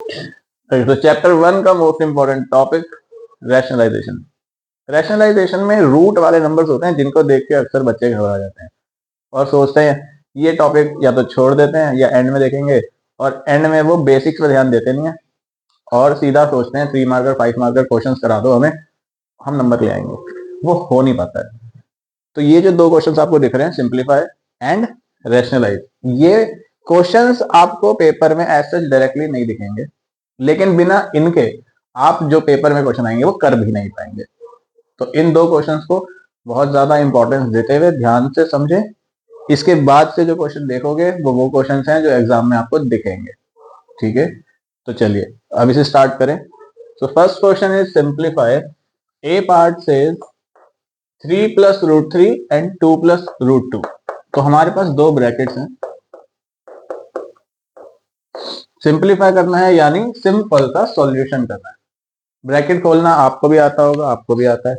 तो चैप्टर 1 का most important topic rationalization. Rationalization में रूट वाले नंबर्स होते हैं जिनको देख के अक्सर बच्चे घबरा जाते हैं और सोचते हैं ये टॉपिक या तो छोड़ देते हैं या एंड में देखेंगे, और एंड में वो बेसिक्स पर ध्यान देते नहीं है और सीधा सोचते हैं 3 मार्कर 5 मार्कर क्वेश्चन करा दो हमें, हम नंबर ले आएंगे। वो हो नहीं पाता है। तो ये जो 2 क्वेश्चन आपको दिख रहे हैं, सिंप्लीफाई एंड रैशनलाइज, ये क्वेश्चंस आपको पेपर में एज सच डायरेक्टली नहीं दिखेंगे, लेकिन बिना इनके आप जो पेपर में क्वेश्चन आएंगे वो कर भी नहीं पाएंगे। तो इन 2 क्वेश्चंस को बहुत ज्यादा इंपॉर्टेंस देते हुए ध्यान से समझें। इसके बाद से जो क्वेश्चन देखोगे वो क्वेश्चंस हैं जो एग्जाम में आपको दिखेंगे। ठीक है, तो चलिए अब इसे स्टार्ट करें। तो first question is simplify. A part says 3 plus root 3 and 2 plus root 2। तो हमारे पास 2 ब्रैकेट्स हैं, सिंप्लीफाई करना है यानी सिंपल का सॉल्यूशन करना है। ब्रैकेट खोलना आपको भी आता होगा, आपको भी आता है।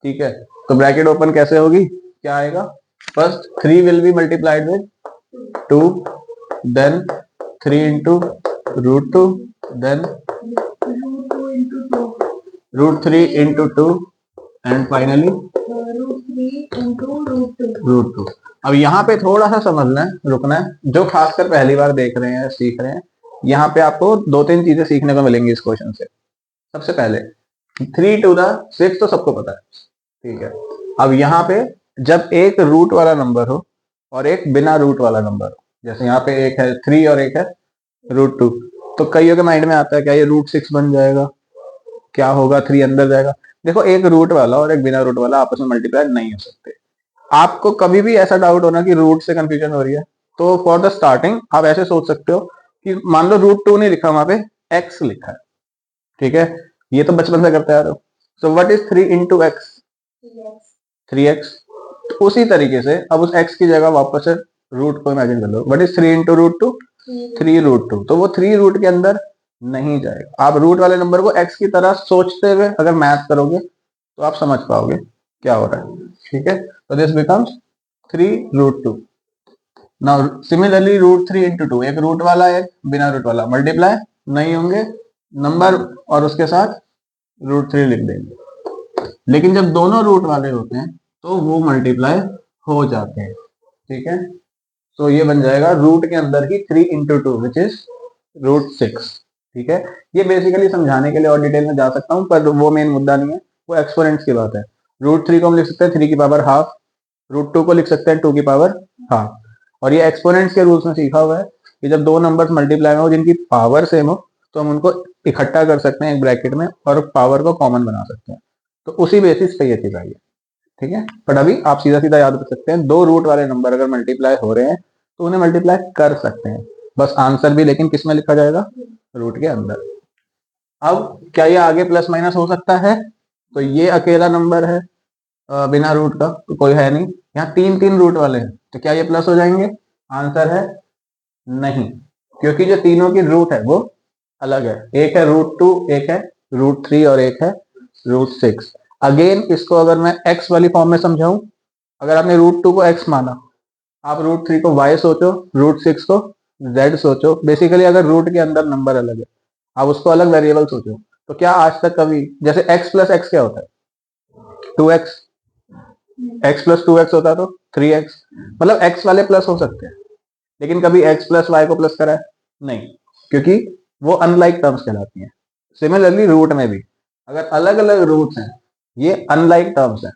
ठीक है, तो ब्रैकेट ओपन कैसे होगी, क्या आएगा, first 3 will be multiplied with 2, then 3 into root 2, then root 3 into 2 and finally root 2। अब यहाँ पे थोड़ा सा समझना है, रुकना है, जो खासकर पहली बार देख रहे हैं सीख रहे हैं, यहाँ पे आपको 2-3 चीजें सीखने को मिलेंगी इस क्वेश्चन से। सबसे पहले 3 टू द 6 तो सबको पता है, ठीक है। अब यहाँ पे जब एक रूट वाला नंबर हो और एक बिना रूट वाला नंबर हो, जैसे यहाँ पे एक है 3 और एक है रूट 2, तो कईयों के माइंड में आता है क्या ये रूट 6 बन जाएगा, क्या होगा 3 अंदर जाएगा। देखो, एक रूट वाला और एक बिना रूट वाला आपस में मल्टीप्लाई नहीं हो सकते। आपको कभी भी ऐसा डाउट होना कि रूट से कंफ्यूजन हो रही है, तो फॉर द स्टार्टिंग आप ऐसे सोच सकते हो कि मान लो रूट 2 नहीं लिखा, वहां पे एक्स लिखा है, ठीक है, ये तो बचपन से करते आ रहे हो। So what is 3 into x, 3x। उसी तरीके से अब उस x की जगह वापस से रूट को इमेजिन कर लो, what is 3 into root 2, 3 root 2। तो वो 3 रूट के अंदर नहीं जाएगा। आप रूट वाले नंबर को x की तरह सोचते हुए अगर मैथ करोगे तो आप समझ पाओगे क्या हो रहा है, ठीक है। तो this becomes 3 root 2। Now similarly root 3 into 2, एक रूट वाला एक बिना रूट वाला मल्टीप्लाई नहीं होंगे, नंबर और उसके साथ रूट 3 लिख देंगे। लेकिन जब दोनों रूट वाले होते हैं तो वो मल्टीप्लाई हो जाते हैं, ठीक है। तो ये बन जाएगा रूट के अंदर ही 3 इंटू 2 विच इज रूट 6, ठीक है। ये बेसिकली समझाने के लिए और डिटेल में जा सकता हूँ, पर वो मेन मुद्दा नहीं है, वो एक्सपोनेंट्स की बात है। रूट 3 को हम लिख सकते हैं 3 की पावर हाफ, रूट 2 को लिख सकते हैं 2 की पावर हाफ। और ये एक्सपोनेंट्स के रूल्स में सीखा हुआ है कि जब दो नंबर्स मल्टीप्लाई हो जिनकी पावर सेम हो तो हम उनको इकट्ठा कर सकते हैं एक ब्रैकेट में और पावर को कॉमन बना सकते हैं। तो उसी बेसिस पे ये चीज आई है, ठीक है। बट अभी आप सीधा सीधा याद रख सकते हैं, 2 रूट वाले नंबर अगर मल्टीप्लाई हो रहे हैं तो उन्हें मल्टीप्लाई कर सकते हैं, बस आंसर भी लेकिन किस में लिखा जाएगा, रूट के अंदर। अब क्या ये आगे प्लस माइनस हो सकता है, तो ये अकेला नंबर है बिना रूट का तो कोई है नहीं, यहाँ 3 रूट वाले हैं तो क्या ये प्लस हो जाएंगे, आंसर है नहीं, क्योंकि जो तीनों की रूट है वो अलग है। एक है रूट 2, एक है रूट 3 और एक है रूट 6। अगेन इसको अगर मैं x वाली फॉर्म में समझाऊं, अगर आपने रूट 2 को x माना, आप रूट 3 को y सोचो, रूट 6 को z सोचो। बेसिकली अगर रूट के अंदर नंबर अलग है, आप उसको अलग वेरिएबल सोचो, तो क्या आज तक कभी जैसे x प्लस एक्स क्या होता है, 2x, x प्लस 2x होता है तो 3x, मतलब x वाले प्लस हो सकते हैं, लेकिन कभी x प्लस वाई को प्लस करा है नहीं, क्योंकि वो अनलाइक टर्म्स कहलाती हैं। सिमिलरली रूट में भी अगर अलग अलग रूट्स हैं, ये अनलाइक टर्म्स हैं,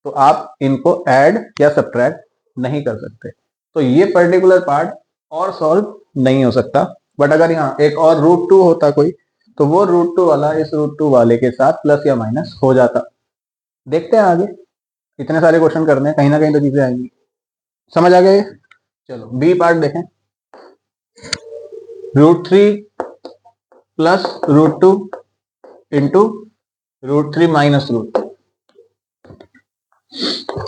तो आप इनको ऐड या सब्ट्रैक्ट नहीं कर सकते। तो ये पर्टिकुलर पार्ट और सॉल्व नहीं हो सकता। बट अगर यहाँ एक और रूट 2 होता कोई, तो वो रूट 2 वाला इस रूट 2 वाले के साथ प्लस या माइनस हो जाता। देखते हैं आगे, इतने सारे क्वेश्चन करने हैं, कहीं ना कहीं तो चीजें आएंगी। समझ आ गए? चलो बी पार्ट देखें। Root 3 plus root 2 into root 3 minus root 2।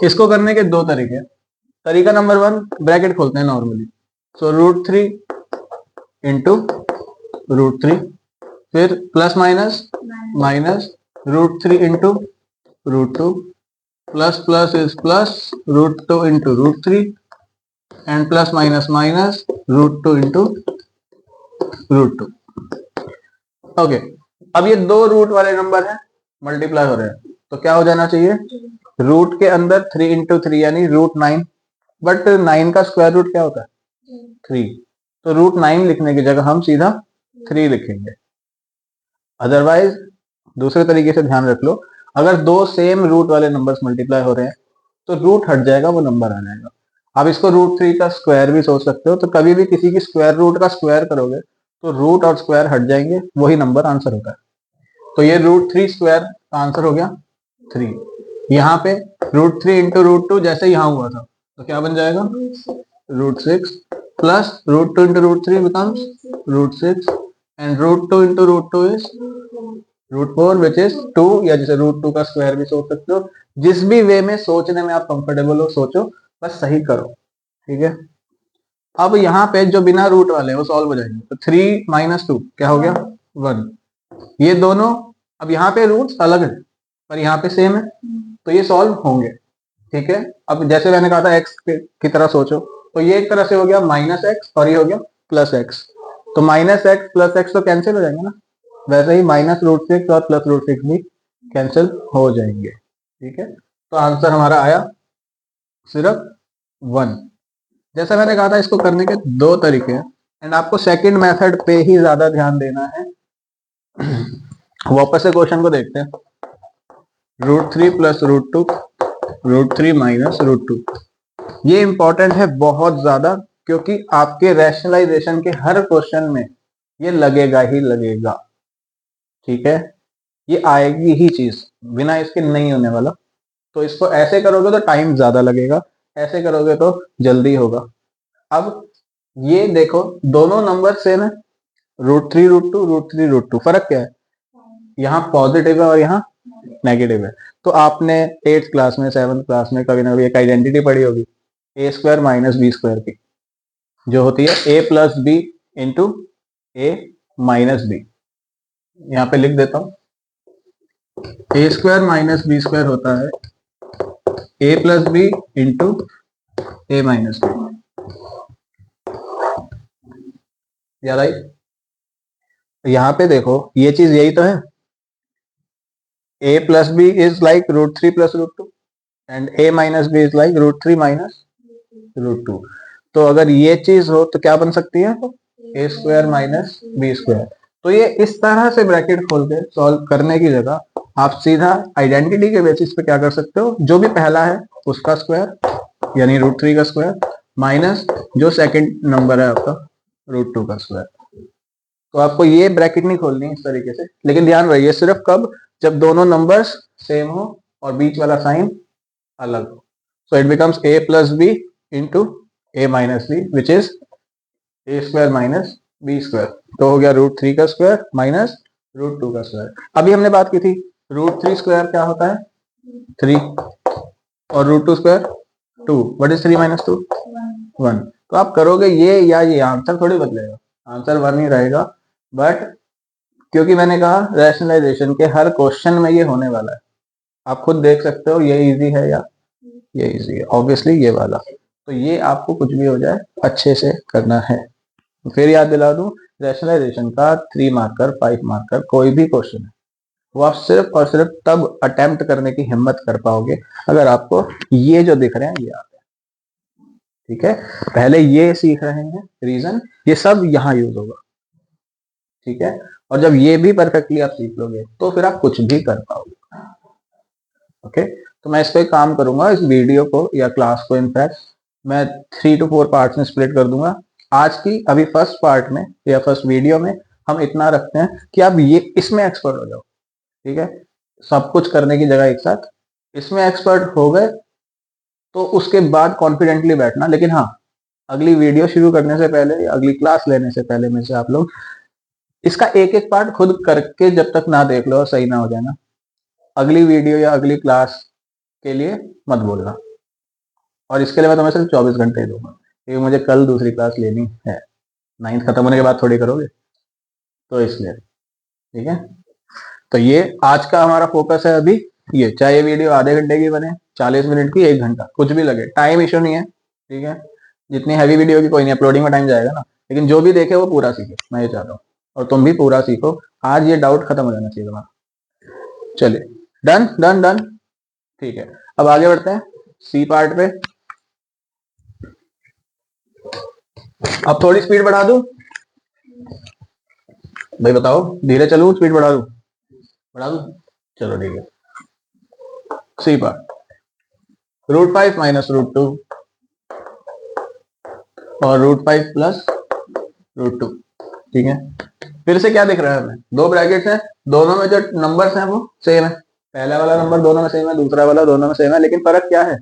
इसको करने के 2 तरीके। तरीका नंबर 1, ब्रैकेट खोलते हैं normally, so root 3 into root 3, फिर plus minus minus root 3 into root 2, plus plus is plus root 2 into root 3 and plus minus minus root 2 into root 2। Okay, अब ये दो रूट वाले नंबर हैं, मल्टीप्लाई हो रहे हैं, तो क्या हो जाना चाहिए, रूट के अंदर 3 इंटू 3 यानी √9, बट 9 का स्क्वायर रूट क्या होता है 3, तो √9 लिखने की जगह हम सीधा 3 लिखेंगे। अदरवाइज दूसरे तरीके से ध्यान रख लो, अगर दो सेम रूट वाले नंबर्स मल्टीप्लाई हो रहे हैं तो रूट हट जाएगा, वो नंबर आ जाएगा। आप इसको √3 का स्क्वायर भी सोच सकते हो, तो कभी भी किसी की स्क्वायर रूट का स्क्वायर करोगे तो रूट और स्क्वायर हट जाएंगे, वही नंबर आंसर होता है। तो ये √3 स्क्वायर का आंसर हो गया 3। यहाँ पे √3 इंटू √2 जैसे यहाँ हुआ था तो क्या बन जाएगा √6 plus √2 into √3 becomes √6 and √2 into √2 is √4 which is 2, या जिसे √2 का स्क्वायर भी सोच सकते हो। जिस भी वे में सोचने में आप कंफर्टेबल हो सोचो, बस सही करो, ठीक है। अब यहाँ पे जो बिना रूट वाले हैं वो सॉल्व हो जाएंगे, तो 3 माइनस 2 क्या हो गया 1। ये दोनों अब यहाँ पे रूट्स अलग है पर यहाँ पे सेम है, तो ये सॉल्व होंगे, ठीक है। अब जैसे मैंने कहा था एक्स की तरह सोचो, तो ये एक तरह से हो गया -x और ये हो गया +x, तो -x प्लस x तो कैंसिल हो जाएंगे ना, वैसे ही -√6 और +√6 भी कैंसिल हो जाएंगे, ठीक है। तो आंसर हमारा आया सिर्फ 1। जैसा मैंने कहा था इसको करने के दो तरीके हैं, एंड आपको सेकंड मेथड पे ही ज्यादा ध्यान देना है। वापस से क्वेश्चन को देखते हैं, √3 प्लस √2 √3 माइनस √2, ये इंपॉर्टेंट है बहुत ज्यादा, क्योंकि आपके रैशनलाइजेशन के हर क्वेश्चन में ये लगेगा ही लगेगा, ठीक है। ये आएगी ही चीज, बिना इसके नहीं होने वाला। तो इसको ऐसे करोगे तो टाइम ज्यादा लगेगा, ऐसे करोगे तो जल्दी होगा। अब ये देखो दोनों नंबर सेम है, √3 √2 √3 √2, फर्क क्या है, यहाँ पॉजिटिव है और यहाँ नेगेटिव है। तो आपने 8th क्लास में 7th क्लास में कभी ना कभी एक आइडेंटिटी पढ़ी होगी, a² माइनस b² की, जो होती है a plus B into a minus B. यहाँ पे लिख देता हूं, a² माइनस b² होता है a plus B into a minus B, याद आई। यहाँ पे देखो ये चीज यही तो है, a plus B is like √3 plus √2 and a minus B is like √3 minus √2। तो अगर ये चीज हो तो क्या बन सकती है a² माइनस b²। तो ये इस तरह से ब्रैकेट खोल के सॉल्व करने की जगह आप सीधा आइडेंटिटी के बेसिस पे क्या कर सकते हो, जो भी पहला है उसका स्क्वायर यानी √3 का स्क्वायर माइनस जो सेकंड नंबर है आपका √2 का स्क्वायर। तो आपको ये ब्रैकेट नहीं खोलनी इस तरीके से, लेकिन ध्यान रहिए सिर्फ कब, जब दोनों नंबर्स सेम हो और बीच वाला साइन अलग हो। So it becomes a plus B into a minus B which is a² minus b²। तो हो गया √3 का स्क्वायर माइनस √2 का स्क्वायर। अभी हमने बात की थी √3 स्क्वायर क्या होता है 3 और √2 स्क्वायर 2, व्हाट इज 3 माइनस 2 1। तो आप करोगे ये या ये, आंसर थोड़ी बदलेगा, आंसर 1 ही रहेगा। बट क्योंकि मैंने कहा रैशनलाइजेशन के हर क्वेश्चन में ये होने वाला है, आप खुद देख सकते हो ये इजी है या ये इजी है, ऑब्वियसली ये वाला। तो ये आपको कुछ भी हो जाए अच्छे से करना है। फिर याद दिला दूं, रैशनलाइजेशन का 3 मार्कर 5 मार्कर कोई भी क्वेश्चन है वो आप सिर्फ और सिर्फ तब अटेम्प्ट करने की हिम्मत कर पाओगे अगर आपको ये जो दिख रहे हैं ये आते हैं, ठीक है। पहले ये सीख रहे हैं रीजन, ये सब यहाँ यूज होगा, ठीक है। और जब ये भी परफेक्टली आप सीख लोगे तो फिर आप कुछ भी कर पाओगे, ओके। तो मैं इस पे काम करूंगा, इस वीडियो को या क्लास को इनफैक्ट मैं 3 to 4 पार्ट्स में स्प्लिट कर दूंगा। आज की अभी फर्स्ट पार्ट में या फर्स्ट वीडियो में हम इतना रखते हैं कि आप ये इसमें एक्सपर्ट हो जाओ, ठीक है। सब कुछ करने की जगह एक साथ इसमें एक्सपर्ट हो गए तो उसके बाद कॉन्फिडेंटली बैठना। लेकिन हाँ, अगली वीडियो शुरू करने से पहले या अगली क्लास लेने से पहले में से आप लोग इसका एक एक पार्ट खुद करके जब तक ना देख लो और सही ना हो जाए ना, अगली वीडियो या अगली क्लास के लिए मत बोलना। और इसके लिए मैं तुम्हें सिर्फ 24 घंटे ही दूंगा, क्योंकि मुझे कल दूसरी क्लास लेनी है, 9th खत्म होने के बाद थोड़ी करोगे, तो इसलिए, ठीक है। तो ये आज का हमारा फोकस है अभी, ये चाहे ये वीडियो आधे घंटे की बने 40 मिनट की 1 घंटा कुछ भी लगे, टाइम इशू नहीं है, ठीक है। जितनी हैवी वीडियो की कोई नहीं, अपलोडिंग में टाइम जाएगा ना, लेकिन जो भी देखे वो पूरा सीखे, मैं ये चाहता हूँ। और तुम भी पूरा सीखो, आज ये डाउट खत्म हो जाना चाहिए तुम्हारा। चलिए, डन डन डन, ठीक है। अब आगे बढ़ते हैं सी पार्ट पे। अब थोड़ी स्पीड बढ़ा दूं भाई, बताओ धीरे चलूं स्पीड बढ़ा दूं? बढ़ा दूं, चलो ठीक है। सी पार्ट, √5 माइनस √2 और √5 प्लस √2, ठीक है। फिर से क्या दिख रहा है हमें? दो ब्रैकेट्स हैं, दोनों में जो नंबर्स हैं वो सेम है। पहला वाला नंबर दोनों में सेम है, दूसरा वाला दोनों में सेम है, लेकिन फर्क क्या है?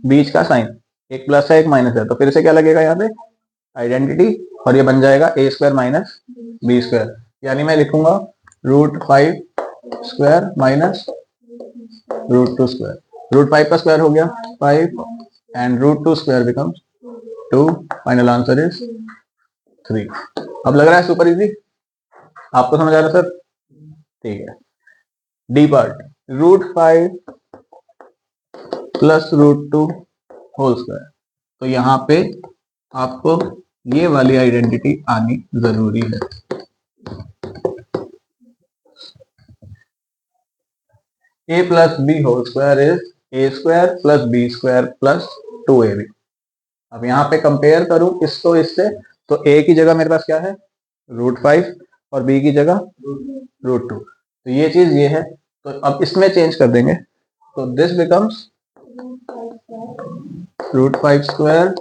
बीच का साइन, एक प्लस है एक माइनस है। तो फिर से क्या लगेगा यहाँ पे? आइडेंटिटी, और ये बन जाएगा a² माइनस b²। यानी मैं लिखूंगा √5² माइनस √2²। √5 का स्क्वायर हो गया 5 and √2² becomes 2। Final answer is 3। अब लग रहा है सुपर इजी, आपको समझ आ रहा है सर? ठीक है। D part, √5 plus √2 whole square. तो यहाँ पे आपको ये वाली आइडेंटिटी आनी जरूरी है। a plus B whole square is a² plus b² plus 2ab। अब यहाँ पे कंपेयर करूं इसको इससे, तो a की जगह मेरे पास क्या है? √5 और b की जगह √2। तो ये चीज ये है, तो अब इसमें चेंज कर देंगे। तो this becomes √5²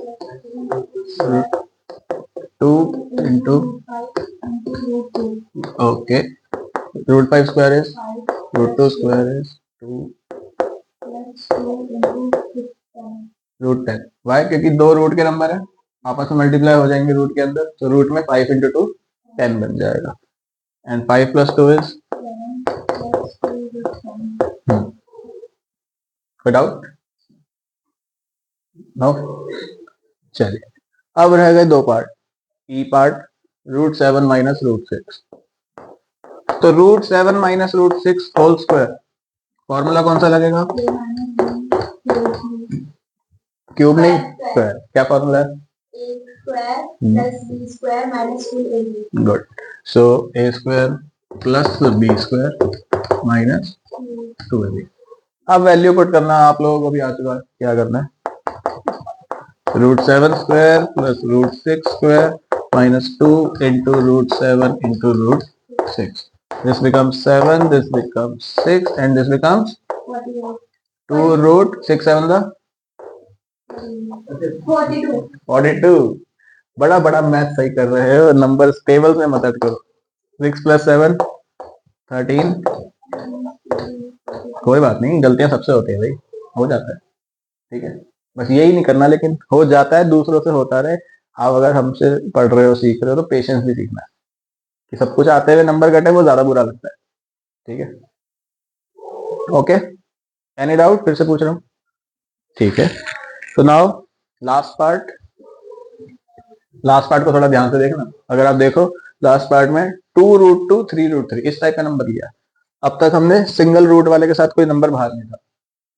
2 into, okay, √5² is √2² is 2 √10। Why? क्योंकि दो रूट के नंबर है, आपस में मल्टीप्लाई हो जाएंगे रूट के अंदर, तो रूट में 5 इंटू 2 10 बन जाएगा। एंड 5 प्लस 2 इज, कोई डाउट? नो? चलिए, अब रह गए दो पार्ट। ई पार्ट, √7 माइनस √6। तो √7 माइनस √6 होल स्क्वायर, फॉर्मूला कौन सा लगेगा? क्यूब नहीं, स्क्वायर। क्या फॉर्मूला है? गुड। सो a² plus b² minus 2ab। अब वैल्यू पुट करना आप लोगों को भी आ चुका है, क्या करना है? √7² plus √6² minus 2 into √7 into √6. This becomes 7, this becomes 6, and this becomes 2√6 7 the 42। बड़ा बड़ा मैथ सही कर रहे हो, नंबर टेबल में मदद करो। 6 प्लस 7 13। कोई बात नहीं, गलतियां सबसे होती है भाई, हो जाता है, ठीक है। बस यही नहीं करना, लेकिन हो जाता है, दूसरों से होता रहे। आप अगर हमसे पढ़ रहे हो सीख रहे हो तो पेशेंस भी सीखना है, कि सब कुछ आते हुए नंबर कटे वो ज्यादा बुरा लगता है, ठीक है। Okay, any doubt? फिर से पूछ रहा हूँ, ठीक है। तो now last part, last part को थोड़ा ध्यान से देखना। अगर आप देखो लास्ट पार्ट में 2√2 3√3 इस टाइप का नंबर लिया। अब तक हमने सिंगल रूट वाले के साथ कोई नंबर बाहर नहीं था,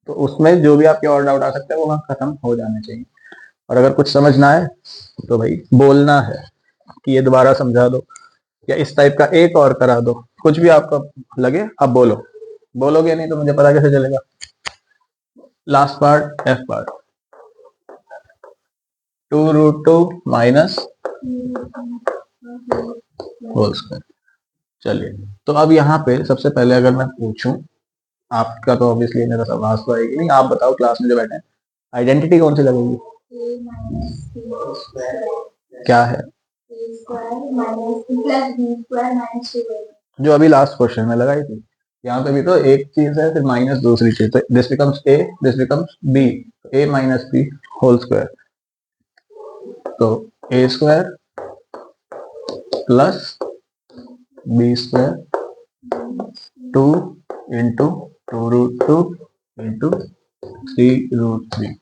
तो उसमें जो भी आपके और डाउट आ सकते हैं वो वहां खत्म हो जाने चाहिए। और अगर कुछ समझ ना आए तो भाई बोलना है कि ये दोबारा समझा दो, या इस टाइप का एक और करा दो, कुछ भी आपको लगे आप बोलो। बोलोगे नहीं तो मुझे पता कैसे चलेगा। Last part, F part, 2√2 minus whole square. चलिए, तो अब यहाँ पे सबसे पहले अगर मैं पूछूं, आपका तो ऑब्वियसली मेरा सवाल तो आएगी नहीं, आप बताओ क्लास में जो बैठे हैं, आइडेंटिटी कौन सी लगेगी? क्या है? जो अभी लास्ट क्वेश्चन में लगाई थी, यहाँ पे भी तो एक चीज है फिर माइनस दूसरी चीज, तो this becomes a, this becomes b, a minus b whole square. तो a² plus b² 2 into 2√2 into 3√3,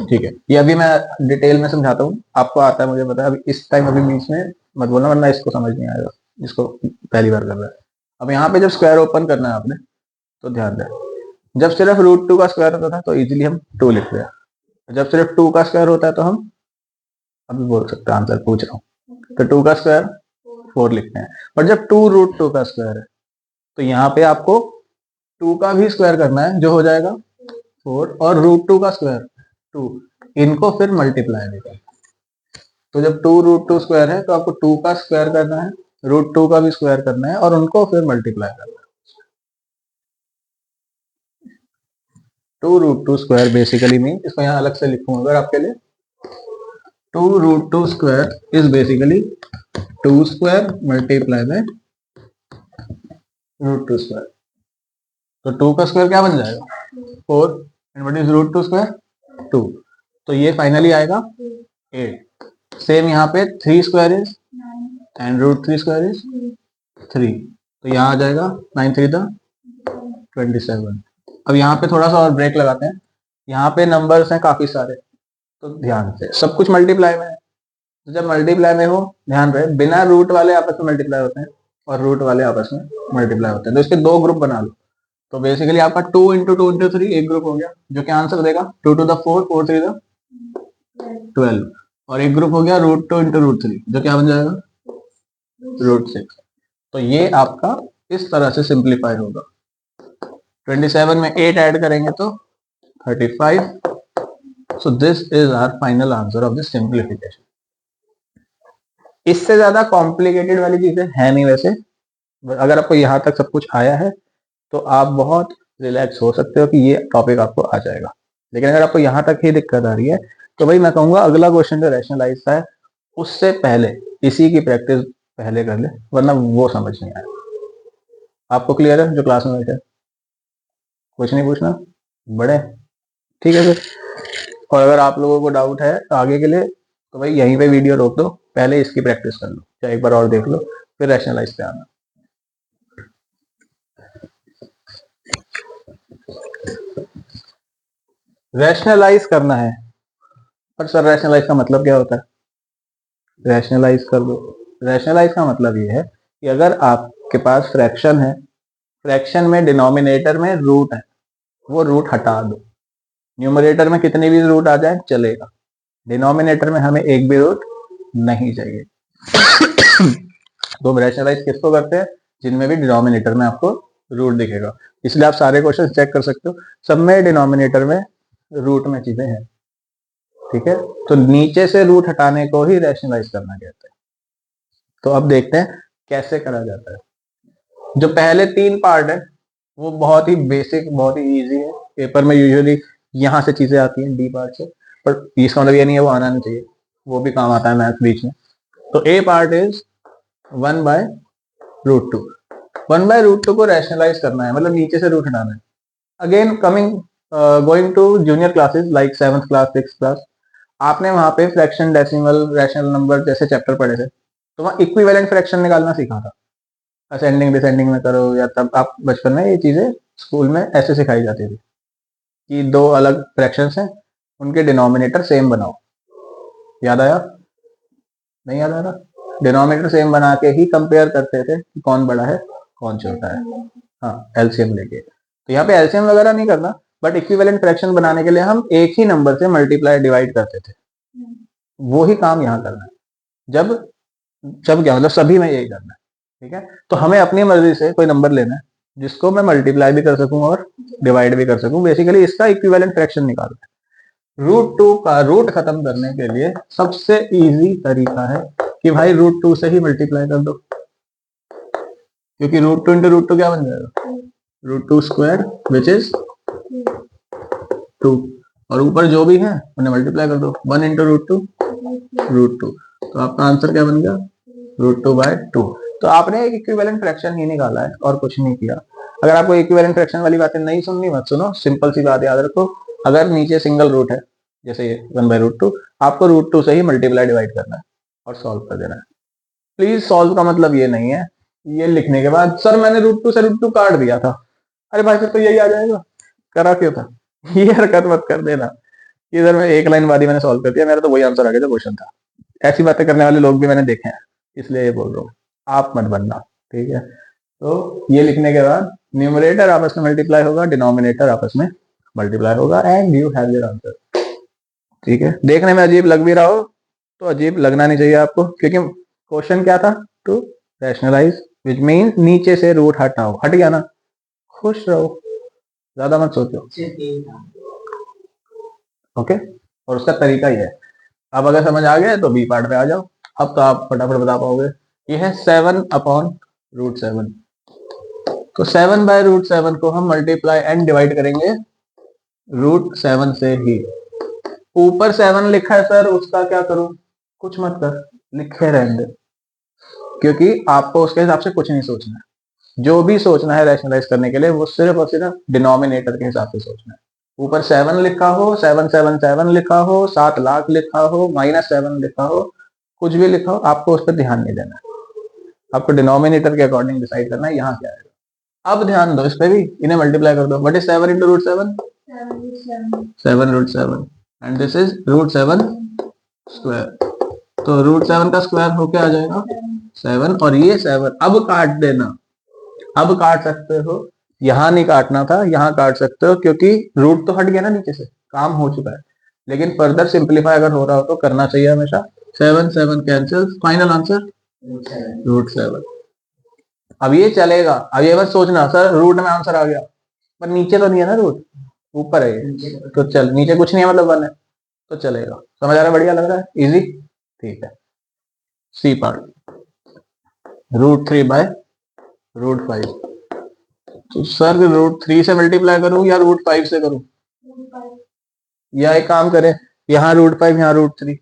ठीक है। ये अभी मैं डिटेल में समझाता हूँ, आपको आता है मुझे पता है। अभी इस टाइम अभी बीच में मत बोलना, वरना इसको समझ नहीं आएगा, इसको पहली बार कर रहा है। अब यहाँ पे जब स्क्वायर ओपन करना है आपने, तो ध्यान दें, जब सिर्फ √2 का स्क्वायर होता था तो इजीली हम 2 लिखते हैं। जब सिर्फ 2 का स्क्वायर होता है तो हम, अभी बोल सकते हैं आंसर पूछ रहा हूँ, तो 2 का स्क्वायर 4 लिखते हैं। पर जब 2√2 का स्क्वायर है तो यहाँ पे आपको 2 का भी स्क्वायर करना है, जो हो जाएगा 4, और √2 का स्क्वायर 2, इनको फिर मल्टीप्लाई भी करना है। तो जब 2√2 स्क्वायर है तो आपको 2 का स्क्वायर करना है, √2 का भी स्क्वायर करना है, और उनको फिर मल्टीप्लाई करना है। 2√2 स्क्वायर बेसिकली मीन, इसको यहाँ अलग से लिखूंगा अगर आपके लिए, 2√2 square is basically 2 square multiply by √2 square. तो 2 का स्क्वायर क्या बन जाएगा 4, एंड व्हाट इज √2 स्क्वायर 2, तो ये फाइनली आएगा 8। सेम यहाँ पे 3 square is and √3 square is 3, तो यहाँ आ जाएगा 9 3 27। अब यहाँ पे थोड़ा सा और ब्रेक लगाते हैं, यहाँ पे नंबर्स हैं काफी सारे, तो ध्यान से सब कुछ मल्टीप्लाई में है। तो जब मल्टीप्लाई में हो ध्यान रहे, बिना रूट वाले आपस में मल्टीप्लाई होते हैं और रूट वाले आपस में मल्टीप्लाई होते हैं, तो इसके 2 ग्रुप बना लो। तो बेसिकली आपका 2 × 2 × 3 एक ग्रुप हो गया, जो कि आंसर देगा 2 to the 4, 4 3 12, और एक ग्रुप हो गया √2 × √3, जो क्या बन जाएगा √6। तो ये आपका इस तरह से सिंप्लीफाई होगा। 27 में 8 ऐड करेंगे तो 35। So this is our final answer of this simplification. इससे ज्यादा कॉम्प्लिकेटेड वाली चीजें है नहीं वैसे। अगर आपको यहाँ तक सब कुछ आया है तो आप बहुत रिलैक्स हो सकते हो कि ये टॉपिक आपको आ जाएगा। लेकिन अगर आपको यहाँ तक ही दिक्कत आ रही है तो भाई मैं कहूंगा अगला क्वेश्चन जो रैशनलाइज का है उससे पहले इसी की प्रैक्टिस पहले कर ले, वरना वो समझ नहीं आएगा। आपको क्लियर है जो क्लास में बैठे? कुछ नहीं पूछना बड़े, ठीक है फिर। और अगर आप लोगों को डाउट है तो आगे के लिए तो भाई यहीं पे वीडियो रोक दो, पहले इसकी प्रैक्टिस कर लो, चाहे एक बार और देख लो, फिर रैशनलाइज पे आना। रैशनलाइज करना है, पर सर रैशनलाइज का मतलब क्या होता है? रैशनलाइज कर दो। रैशनलाइज का मतलब ये है कि अगर आपके पास फ्रैक्शन है, फ्रैक्शन में डिनोमिनेटर में रूट है, वो रूट हटा दो। न्यूमरेटर में कितने भी रूट आ जाए चलेगा, डिनोमिनेटर में हमें एक भी रूट नहीं चाहिए। तो हम रैशनलाइज किसको करते हैं? जिनमें भी डिनोमिनेटर में आपको रूट दिखेगा। इसलिए आप सारे क्वेश्चन चेक कर सकते हो, सब में डिनोमिनेटर में रूट में चीजें हैं, ठीक है। तो नीचे से रूट हटाने को ही रैशनलाइज करना कहते हैं। तो अब देखते हैं कैसे करा जाता है। जो पहले 3 पार्ट है वो बहुत ही बेसिक, बहुत ही इजी है। पेपर में यूजुअली यहाँ से चीजें आती हैं डी पार्ट से, पर इसका मतलब ये नहीं है वो आना नहीं चाहिए, वो भी काम आता है मैथ बीच में। तो ए पार्ट इज 1/√2। 1/√2 को रैशनलाइज करना है, मतलब नीचे से रूट हटाना है। Again coming going to junior classes like 7th class 6th class, आपने वहां पे फ्रैक्शन, डेसिमल, रैशनल नंबर जैसे चैप्टर पढ़े थे, तो वहां इक्विवेलेंट फ्रैक्शन निकालना सीखा था। असेंडिंग डिसेंडिंग में करो, या तब आप बचपन में ये चीजें स्कूल में ऐसे सिखाई जाती थी कि 2 अलग फ्रैक्शंस हैं, उनके डिनोमिनेटर सेम बनाओ। याद आया? नहीं याद आ रहा? डिनोमिनेटर सेम बना के ही कंपेयर करते थे कि कौन बड़ा है कौन छोटा है। हाँ, एलसीएम लेके। तो यहाँ पे एलसीएम वगैरह नहीं करना, बट इक्विवेलेंट फ्रैक्शन बनाने के लिए हम एक ही नंबर से मल्टीप्लाई डिवाइड करते थे, वो ही काम यहाँ करना है। जब जब क्या मतलब सभी में यही करना है, ठीक है। तो हमें अपनी मर्जी से कोई नंबर लेना है जिसको मैं मल्टीप्लाई भी कर सकूं और डिवाइड भी कर सकूं। बेसिकली इसका इक्विवेलेंट फ्रैक्शन निकालना है। √2 का रूट खत्म करने के लिए सबसे इजी तरीका है कि भाई √2 से ही मल्टीप्लाई कर दो, क्योंकि √2 × √2 क्या बन जाएगा √2 स्क्वायर विच इज 2, और ऊपर जो भी है उन्हें मल्टीप्लाई कर दो। 1 × √2 √2, तो आपका आंसर क्या बन गया √2/2। तो आपने एक इक्विवेलेंट फ्रैक्शन ही निकाला है और कुछ नहीं किया। अगर आपको इक्विवेलेंट फ्रैक्शन वाली बातें नहीं सुननी मत सुनो, सिंपल सी बात याद रखो, अगर नीचे सिंगल रूट है जैसे 1/√2, आपको √2 से ही मल्टीप्लाई डिवाइड करना है और सॉल्व कर देना है। प्लीज सॉल्व का मतलब ये नहीं है ये लिखने के बाद सर मैंने √2 से √2 काट दिया था, अरे भाई फिर तो यही आ जाएगा, करा क्यों था? ये हरकत मत कर देना इधर में एक लाइन बाद ही मैंने सॉल्व कर दिया, मेरा तो वही आंसर आ गया जो क्वेश्चन था। ऐसी बातें करने वाले लोग भी मैंने देखे हैं, इसलिए ये बोल रहा हूँ, आप मत बनना, ठीक है। तो ये लिखने के बाद न्यूमरेटर आपस में मल्टीप्लाई होगा, डिनोमिनेटर आपस में मल्टीप्लाई होगा, and you have your answer, ठीक है। देखने में अजीब लग भी रहा हो तो अजीब लगना नहीं चाहिए आपको, क्योंकि क्वेश्चन क्या था 2 रैशनलाइज विच मीन्स नीचे से रूट हटाओ, हट गया ना, खुश रहो, ज्यादा मत सोचो। ओके, और उसका तरीका ही है। अब अगर समझ आ गया तो बी पार्ट पे आ जाओ। अब तो आप फटाफट बता पाओगे। ये है 7/√7। तो 7/√7 को हम मल्टीप्लाई एंड डिवाइड करेंगे √7 से ही। ऊपर 7 लिखा है सर, उसका क्या करूं? कुछ मत कर, लिखे रहने दे, क्योंकि आपको उसके हिसाब से कुछ नहीं सोचना है। जो भी सोचना है रैशनलाइज करने के लिए वो सिर्फ और सिर्फ डिनोमिनेटर के हिसाब से सोचना है। ऊपर 7 लिखा हो, 777 लिखा हो, 7 लाख लिखा हो, -7 लिखा हो, कुछ भी लिखा हो, आपको उस पर ध्यान नहीं देना है। आपको डिनोमिनेटर के अकॉर्डिंग डिसाइड करना है यहाँ क्या आएगा। अब ध्यान दो, इस पे भी इन्हें मल्टीप्लाई कर दो। What is 7 into √7? 7√7 and this is √7 square. तो √7 का स्क्वायर होके आ जाएगा 7, और ये 7 अब काट देना। अब काट सकते हो, यहां नहीं काटना था, यहां काट सकते हो, क्योंकि रूट तो हट गया ना नीचे से, काम हो चुका है। लेकिन फर्दर सिंप्लीफाई अगर हो रहा हो तो करना चाहिए हमेशा। 7 7 कैंसिल, फाइनल आंसर √7। अब ये चलेगा, अब ये बस सोचना सर रूट में आंसर आ गया, पर नीचे तो नहीं है ना रूट, ऊपर है ये। तो चल, नीचे कुछ नहीं है मतलब 1 है, तो चलेगा। समझ आ रहा है? बढ़िया लग रहा है, इजी। ठीक है, सी पार्ट, √3/√5। तो सर √3 से मल्टीप्लाई करूं या √5 से करूं? या एक काम करें, यहाँ √5 यहाँ √3।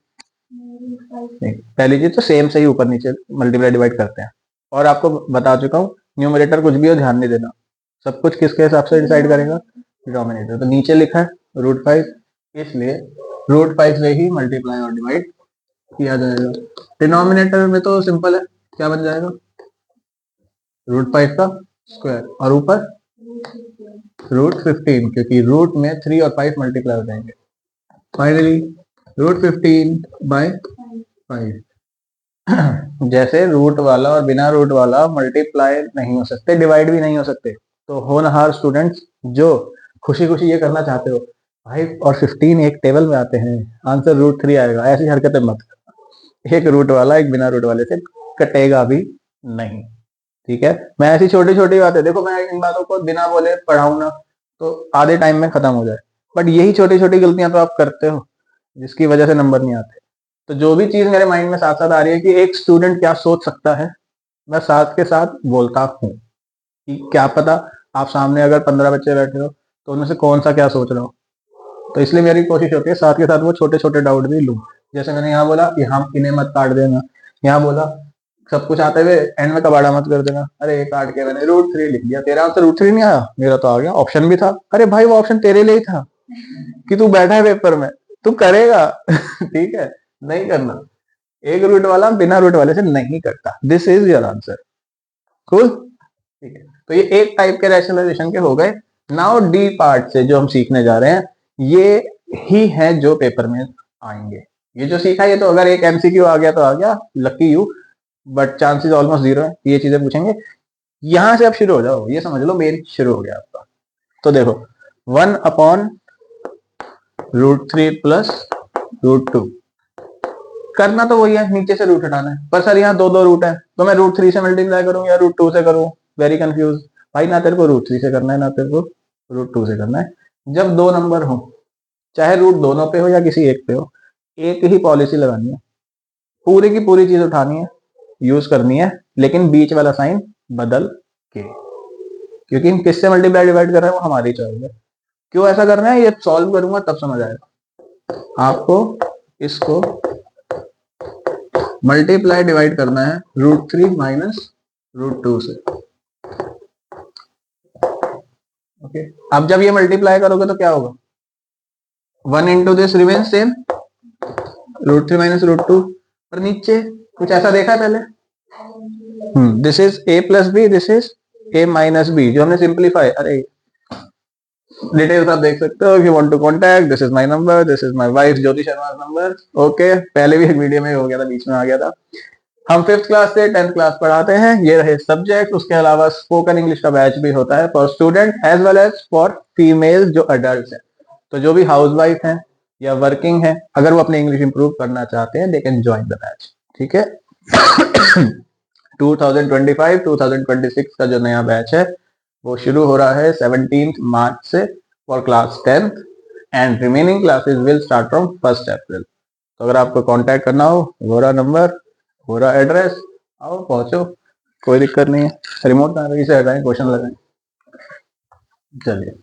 पहली चीज तो सेम से ही ऊपर नीचे मल्टीप्लाई डिवाइड करते हैं। और आपको बता चुका हूँ, न्यूमरेटर कुछ भी हो ध्यान नहीं देना, सब कुछ किसके हिसाब से डिसाइड करेगा? डिनोमिनेटर। तो नीचे लिखा है √5, इसलिए √5 से ही मल्टीप्लाई और डिवाइड किया जाएगा। डिनोमिनेटर में तो सिंपल है, क्या बन जाएगा? √5 का स्क्वायर, और ऊपर √15, क्योंकि रूट में 3 और 5 मल्टीप्लाई हो जाएंगे। फाइनली √15/5। जैसे रूट वाला और बिना रूट वाला मल्टीप्लाई नहीं हो सकते, डिवाइड भी नहीं हो सकते। तो होनहार स्टूडेंट्स जो खुशी खुशी ये करना चाहते हो, 5 और 15 एक टेबल में आते हैं, आंसर √3 आएगा, ऐसी हरकतें मत करना। एक रूट वाला एक बिना रूट वाले से कटेगा भी नहीं, ठीक है? मैं ऐसी छोटी छोटी बातें, देखो मैं इन बातों को बिना बोले पढ़ाऊं ना तो आधे टाइम में खत्म हो जाए, बट यही छोटी छोटी गलतियां तो आप करते हो जिसकी वजह से नंबर नहीं आते। तो जो भी चीज मेरे माइंड में साथ साथ आ रही है कि एक स्टूडेंट क्या सोच सकता है, मैं साथ के साथ बोलता हूँ कि क्या पता आप सामने अगर 15 बच्चे बैठे हो तो उनमें से कौन सा क्या सोच रहा हो। तो इसलिए मेरी कोशिश होती है साथ के साथ वो छोटे छोटे डाउट भी लूं। जैसे मैंने यहाँ बोला, यहाँ इन्हें मत काट देना, यहाँ बोला सब कुछ आते हुए एंड में कबाड़ा मत कर देना। अरे ये काट के मैंने √3 लिख दिया, तेरा आंसर √3 नहीं आया, मेरा तो आ गया। ऑप्शन भी था, अरे भाई वो ऑप्शन तेरे लिए ही था कि तू बैठा है पेपर में, तू करेगा। ठीक है, नहीं करना। एक रूट वाला बिना रूट वाले से नहीं करता। This is your answer. Cool, ठीक है। तो ये एक टाइप के रैशनलाइजेशन के हो गए। नाउ डी पार्ट से जो हम सीखने जा रहे हैं, ये ही है जो पेपर में आएंगे। ये जो सीखा ये तो अगर एक एमसीक्यू आ गया तो आ गया, lucky you, but chances almost 0 है ये चीजें पूछेंगे। यहां से अब शुरू हो जाओ, ये समझ लो मेन शुरू हो गया आपका। तो देखो 1/√3 प्लस √2, करना तो वही है, नीचे से रूट हटाना है। पर सर यहाँ दो दो रूट है, तो मैं √3 से मल्टीप्लाई करूं या √2 से करूं? वेरी कंफ्यूज भाई, ना तेरे को √3 से करना है ना तेरे को √2 से करना है। जब दो नंबर हो, चाहे रूट दोनों पे हो या किसी एक पे हो, एक ही पॉलिसी लगानी है, पूरी की पूरी चीज उठानी है, यूज करनी है, लेकिन बीच वाला साइन बदल के, क्योंकि हम किससे मल्टीप्लाई डिवाइड कर रहे हैं वो हमारी चॉइस है। क्यों ऐसा करना है ये सॉल्व करूंगा तब समझ आएगा आपको। इसको मल्टीप्लाई डिवाइड करना है √3 माइनस √2 से। ओके, अब जब ये मल्टीप्लाई करोगे तो क्या होगा? 1 into this remain same, √3 minus √2। पर नीचे कुछ ऐसा देखा है पहले? This is a plus B, this is a minus B, जो हमने सिंप्लीफाई। अरे डिटेल्स आप देख सकते हो। If you want to contact, this is my number, this is my wife Jyoti Sharma number. Okay, पहले भी एक वीडियो में हो गया था, बीच में आ गया था। हम 5th क्लास से 10th क्लास पढ़ाते हैं, ये रहे सब्जेक्ट। उसके अलावा स्पोकन इंग्लिश का बैच भी होता है for student as well as for female जो अडल्ट है। तो जो भी हाउस वाइफ है या वर्किंग है, अगर वो अपनी इंग्लिश इंप्रूव करना चाहते हैं, they can join the batch, ठीक है? 2025 2026 का जो नया बैच है वो शुरू हो रहा है 17 मार्च से for class 10th and remaining classes will start from 1 अप्रैल। तो अगर आपको कांटेक्ट करना हो, वोरा नंबर, वोरा एड्रेस, आओ पहुंचो, कोई दिक्कत नहीं है। रिमोट कहाँ से हटाएं, क्वेश्चन लगाएं। चलिए,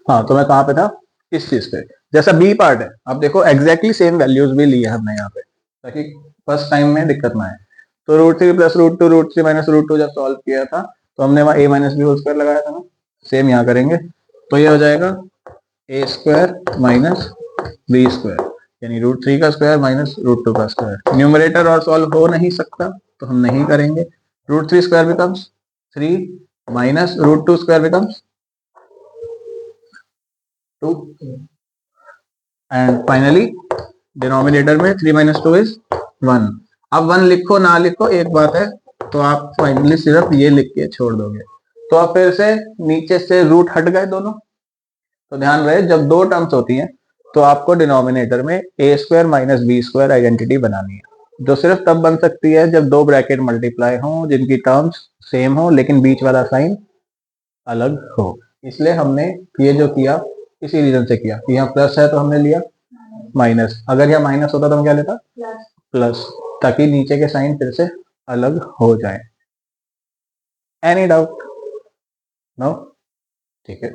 हाँ तो मैं कहाँ पे था, इस चीज पे। जैसा बी पार्ट है, अब देखो एग्जैक्टली सेम वैल्यूज भी ली है हमने यहाँ पे, ताकि फर्स्ट टाइम में दिक्कत ना आए। तो √3 प्लस √2 √3 माइनस √2 जब सॉल्व किया था तो हमने वहाँ a minus B whole square लगाया था ना, सेम यहाँ करेंगे। तो ये हो जाएगा a square minus B square, यानी √3 का स्क्वायर माइनस √2 का स्क्वायर। न्यूमरेटर और सॉल्व हो नहीं सकता तो हम नहीं करेंगे। √3 square becomes 3 minus √2 square becomes 2 and finally denominator में 3 माइनस 2 इज 1। अब 1 लिखो ना लिखो एक बात है, तो आप फाइनली सिर्फ ये लिख के छोड़ दोगे। तो अब फिर से नीचे से रूट हट गए दोनों। तो ध्यान रहे, जब दो टर्म्स होती हैं तो आपको डिनोमिनेटर में a square minus B square identity बनानी है, जो सिर्फ तब बन सकती है जब दो ब्रैकेट मल्टीप्लाई हो जिनकी टर्म्स सेम हो लेकिन बीच वाला साइन अलग हो। इसलिए हमने ये जो किया इसी रीजन से किया कि यहाँ प्लस है तो हमने लिया माइनस, अगर यहाँ माइनस होता तो हम क्या लेता, प्लस, ताकि नीचे के साइन फिर से अलग हो जाए। Any doubt? नो? ठीक है।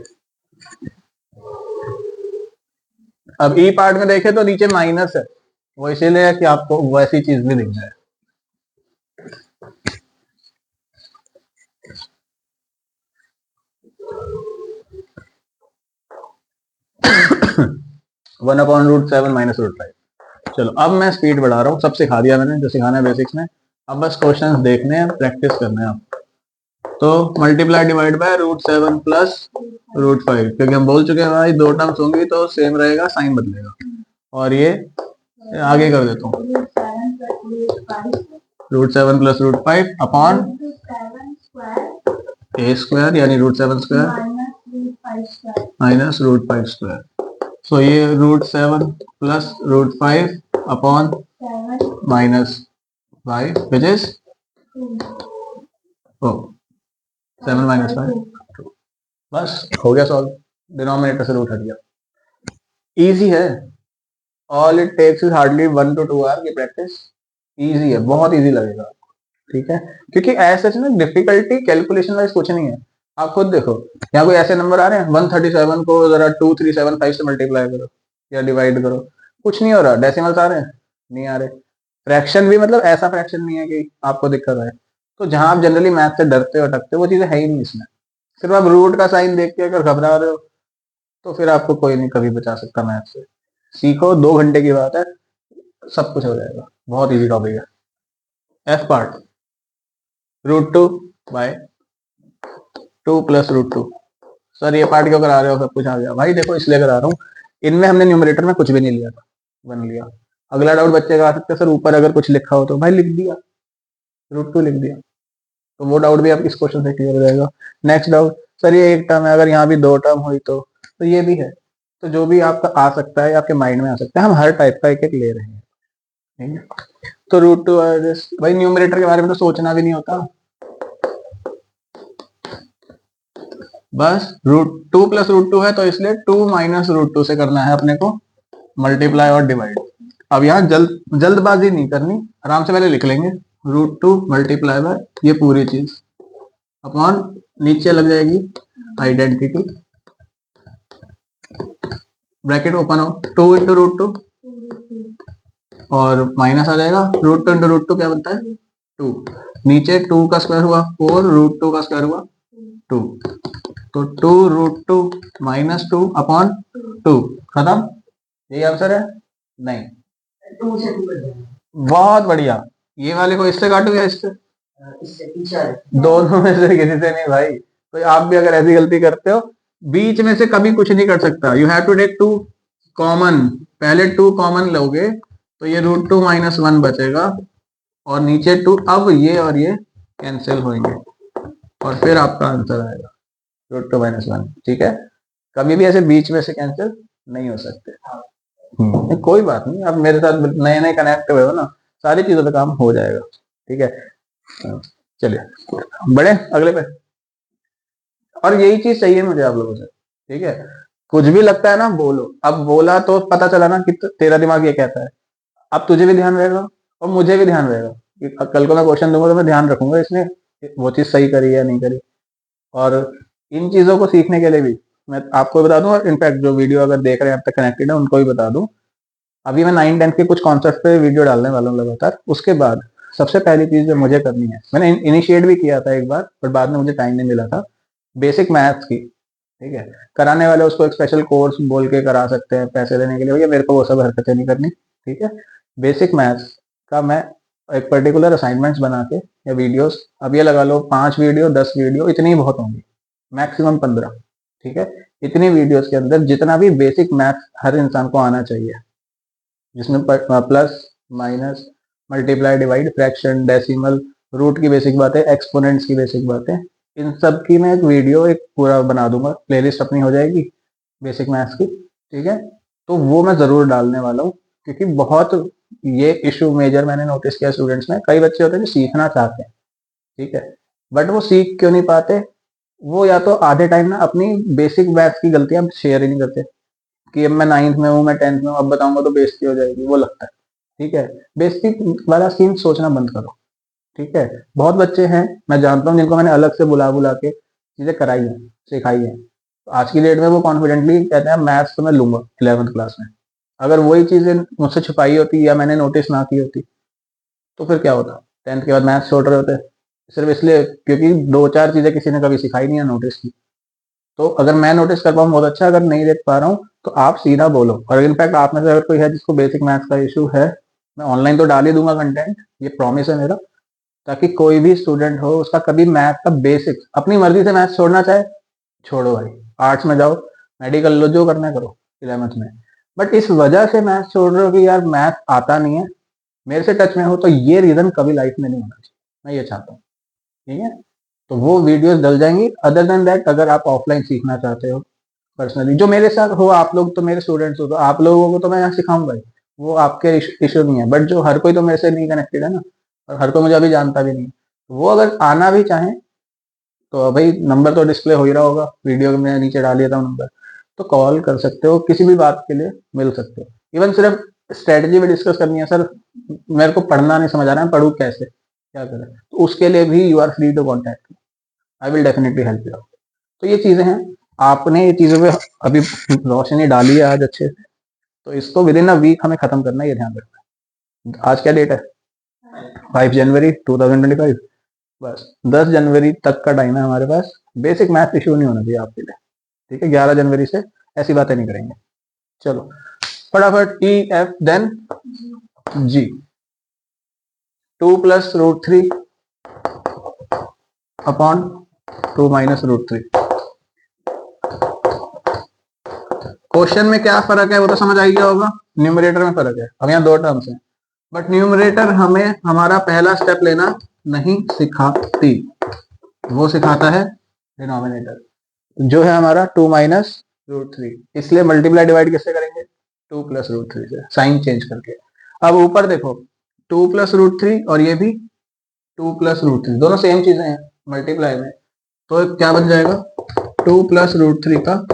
अब ई पार्ट में देखें तो नीचे माइनस है, वो इसीलिए है कि आपको वैसी चीज भी दिख जाए। One upon √7 minus √5। चलो अब मैं स्पीड बढ़ा रहा हूँ, सब सिखा दिया मैंने जो सिखाना है बेसिक्स में। अब बस क्वेश्चंस देखने हैं, प्रैक्टिस करने हैं आप। तो मल्टीप्लाई डिवाइड बाय √7 प्लस √5, क्योंकि हम बोल चुके हैं भाई दो टर्म्स होंगी तो सेम रहेगा, साइन बदलेगा। और ये आगे कर देता हूँ, √7 प्लस √5 अपॉन a स्क्वायर यानी √7 स्क्वायर माइनस √5 स्क्वायर। सो ये √7 plus √5 upon minus 5 which is 7 minus 5। बस हो गया सॉल्व, डिनोमिनेटर से रूट हट गया। इजी है, all it takes is hardly 1 to 2 hour की प्रैक्टिस। इजी है, बहुत इजी लगेगा, ठीक है। क्योंकि ऐसे ना डिफिकल्टी कैलकुलेशन वाइज कुछ नहीं है। आप खुद देखो, यहाँ कोई ऐसे नंबर आ रहे हैं 137 को जरा 2375 से मल्टीप्लाई करो या डिवाइड करो, कुछ नहीं हो रहा। डेसिमल्स आ रहे हैं, नहीं आ रहे। फ्रैक्शन भी मतलब ऐसा फ्रैक्शन नहीं है कि आपको दिक्कत आए। तो जहां आप जनरली मैथ से डरते हो अटकते हो, वो चीजें है ही नहीं इसमें। सिर्फ आप रूट का साइन देख के अगर घबरा रहे हो तो फिर आपको कोई नहीं कभी बचा सकता मैथ से। सीखो, 2 घंटे की बात है, सब कुछ हो जाएगा। बहुत इजी टॉपिक है। F part, √2 by 2 plus √2। Sir ये पार्ट क्यों करा रहे हो, सब कुछ आ गया भाई। देखो इसलिए करा रहा हूँ, इनमें हमने न्यूमरेटर में कुछ भी नहीं लिया था, बन लिया। अगला डाउट बच्चे का आ सकता है, सर ऊपर अगर कुछ लिखा हो तो भाई लिख दिया, √2 लिख दिया। तो वो डाउट भी आप इस क्वेश्चन से क्लियर हो जाएगा। नेक्स्ट डाउट, सर ये एक टर्म है, अगर यहाँ भी 2 टर्म हुई तो ये भी है। तो जो भी आपका आ सकता है, आपके माइंड में आ सकता है, हम हर टाइप का एक एक ले रहे हैं, ठीक है। तो √2 भाई न्यूमरेटर के बारे में तो सोचना भी नहीं होता, बस √2 प्लस √2 है तो इसलिए 2 माइनस √2 से करना है अपने को मल्टीप्लाई और डिवाइड। अब यहाँ जल्दबाजी नहीं करनी, आराम से पहले लिख लेंगे √2 मल्टीप्लाई बाय ये पूरी चीज अपॉन नीचे लग जाएगी आइडेंटिटी, ब्रैकेट ओपन हो 2 इंटू √2 और माइनस आ जाएगा √2 इंटू √2 क्या बनता है 2, नीचे 2 का स्क्वायर हुआ 4, √2 का स्क्वायर हुआ 2, तो 2 √2 माइनस 2 अपॉन 2, खत्म। यही आंसर है? नहीं, बहुत बढ़िया। ये वाले को इससे काटू या इससे? दोनों में से किसी से नहीं भाई। तो आप भी अगर ऐसी गलती करते हो, बीच में से कभी कुछ नहीं कर सकता, you have to take 2 common. पहले 2 कॉमन लोगे तो ये √2 माइनस 1 बचेगा और नीचे 2, अब ये और ये कैंसिल होंगे और फिर आपका आंसर आएगा √2 माइनस 1, ठीक है। कभी भी ऐसे बीच में से कैंसिल नहीं हो सकते। कोई बात नहीं, आप मेरे साथ नए नए कनेक्ट हुए हो ना, सारी चीजों पे काम हो जाएगा। ठीक है, चलिए बढ़े अगले पे। और यही चीज चाहिए मुझे आप लोगों से। ठीक है, कुछ भी लगता है ना बोलो। अब बोला तो पता चला ना कि तेरा दिमाग ये कहता है। अब तुझे भी ध्यान रहेगा और मुझे भी ध्यान रहेगा कि कल को मैं क्वेश्चन दूंगा तो मैं ध्यान रखूंगा इसने वो चीज सही करी या नहीं करी। और इन चीजों को सीखने के लिए भी मैं आपको बता दूं, और इनफैक्ट जो वीडियो अगर देख रहे हैं अब तक कनेक्टेड है उनको भी बता दूं। अभी मैं 9-10 के कुछ कॉन्सेप्ट पे वीडियो डालने वाला हूँ लगातार। उसके बाद सबसे पहली चीज जो मुझे करनी है, मैंने इनिशिएट भी किया था एक बार पर बाद में मुझे टाइम नहीं मिला था, बेसिक मैथ्स की। ठीक है, कराने वाले उसको एक स्पेशल कोर्स बोल के करा सकते हैं पैसे देने के लिए, भैया मेरे को वो सब हरकतें नहीं करनी। ठीक है, बेसिक मैथ्स का मैं एक पर्टिकुलर असाइनमेंट्स बना के या वीडियोस, अब ये लगा लो 5 वीडियो 10 वीडियो इतनी बहुत होंगी, मैक्सिमम 15। ठीक है, इतनी वीडियोस के अंदर जितना भी बेसिक मैथ्स हर इंसान को आना चाहिए, जिसमें plus minus multiply divide fraction decimal root की बेसिक बातें एक्सपोनेंट्स की बेसिक बातें, इन सब की मैं एक वीडियो एक पूरा बना दूंगा, प्लेलिस्ट अपनी हो जाएगी बेसिक मैथ्स की। ठीक है, तो वो मैं जरूर डालने वाला हूँ, क्योंकि बहुत ये इशू मेजर मैंने नोटिस किया स्टूडेंट्स में, कई बच्चे होते हैं जो सीखना चाहते हैं। ठीक है, बट वो सीख क्यों नहीं पाते, वो या तो आधे टाइम ना अपनी बेसिक मैथ्स की गलतियां शेयर ही नहीं करते कि अब मैं 9th में हूँ मैं 10th में हूँ अब बताऊंगा तो बेइज्जती हो जाएगी, वो लगता है। ठीक है, बेइज्जती वाला सीन सोचना बंद करो। ठीक है, बहुत बच्चे हैं मैं जानता हूँ जिनको मैंने अलग से बुला बुला के चीजें कराई हैं सिखाई हैं, तो आज की डेट में वो कॉन्फिडेंटली कहते हैं मैथ्स तो मैं लूंगा 11th क्लास में। अगर वही चीजें मुझसे छुपाई होती या मैंने नोटिस ना की होती तो फिर क्या होता, 10th के बाद मैथ्स छोड़ रहे होते सिर्फ इसलिए क्योंकि 2-4 चीजें किसी ने कभी सिखाई नहीं है नोटिस की। तो अगर मैं नोटिस कर पाऊँ बहुत अच्छा, अगर नहीं देख पा रहा हूँ तो आप सीधा बोलो। और इनफैक्ट आप में से अगर कोई है जिसको बेसिक मैथ्स का इशू है, मैं ऑनलाइन तो डाल ही दूंगा कंटेंट, ये प्रॉमिस है मेरा, ताकि कोई भी स्टूडेंट हो उसका कभी मैथ का बेसिक्स अपनी मर्जी से मैथ्स छोड़ना चाहे छोड़ो भाई, आर्ट्स में जाओ मेडिकल लो जो करना है करो 11th में, बट इस वजह से मैथ्स छोड़ रहे हो कि यार मैथ आता नहीं है, मेरे से टच में हो, तो ये रीजन कभी लाइफ में नहीं होना चाहिए, मैं ये चाहता हूँ। ठीक है, तो वो वीडियोस डल जाएंगी। अदर देन दैट अगर आप ऑफलाइन सीखना चाहते हो पर्सनली जो मेरे साथ हो, आप लोग तो मेरे स्टूडेंट्स हो तो आप लोगों को तो मैं यहाँ सिखाऊंगा ही, वो आपके इशू नहीं है। बट जो हर कोई तो मेरे से नहीं कनेक्टेड है ना, और हर कोई मुझे अभी जानता भी नहीं, तो वो अगर आना भी चाहे तो भाई नंबर तो डिस्प्ले हो ही रहा होगा, वीडियो में मैंने नीचे डाल दिया था नंबर, तो कॉल कर सकते हो, किसी भी बात के लिए मिल सकते हो। इवन सिर्फ स्ट्रेटजी भी डिस्कस करनी है, सर मेरे को पढ़ना नहीं समझ आ रहा है पढ़ू कैसे क्या करें, तो उसके लिए भी you are free to contact, I will definitely help you. तो ये चीजें हैं, आपने ये चीजों पे अभी रोशनी डाली है आज अच्छे से, तो इसको विद इन अ वीक हमें खत्म करना है, ये ध्यान रखना है। आज क्या डेट है, 5 जनवरी 2025। बस 10 जनवरी तक का टाइम है हमारे पास, बेसिक मैथ इश्यू नहीं होना चाहिए आपके लिए। ठीक है, 11 जनवरी से ऐसी बातें नहीं करेंगे। चलो फटाफट ई एफ देन जी, 2 + √3 अपॉन 2 - √3। क्वेश्चन में क्या फर्क है वो तो समझ आ गया होगा, न्यूमरेटर में फर्क है, अब यहाँ दो टर्म्स हैं, बट न्यूमरेटर हमें हमारा पहला स्टेप लेना नहीं सिखाती, वो सिखाता है डिनोमिनेटर जो है हमारा 2 - √3। इसलिए मल्टीप्लाई डिवाइड किससे करेंगे, 2 + √3 से, साइन चेंज करके। अब ऊपर देखो 2 + √3 और ये भी 2 + √3 दोनों सेम चीजें हैं मल्टीप्लाई में, तो क्या बन जाएगा 2 + √3 का